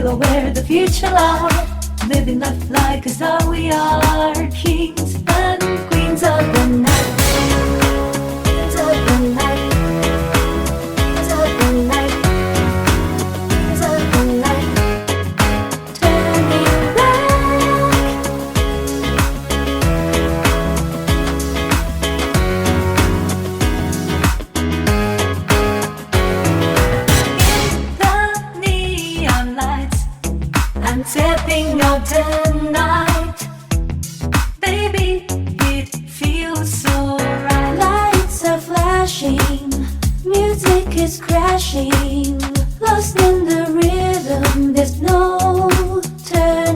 go where the future lies. Living life like a star, we are kings and queens of the night. Queens of the night. Queens of the night. Queens of the night. Turning back. In the neon lights, I'm tapping out the night. Baby, it feels so right. Lights are flashing, music is crashing. Lost in the rhythm, there's no turning.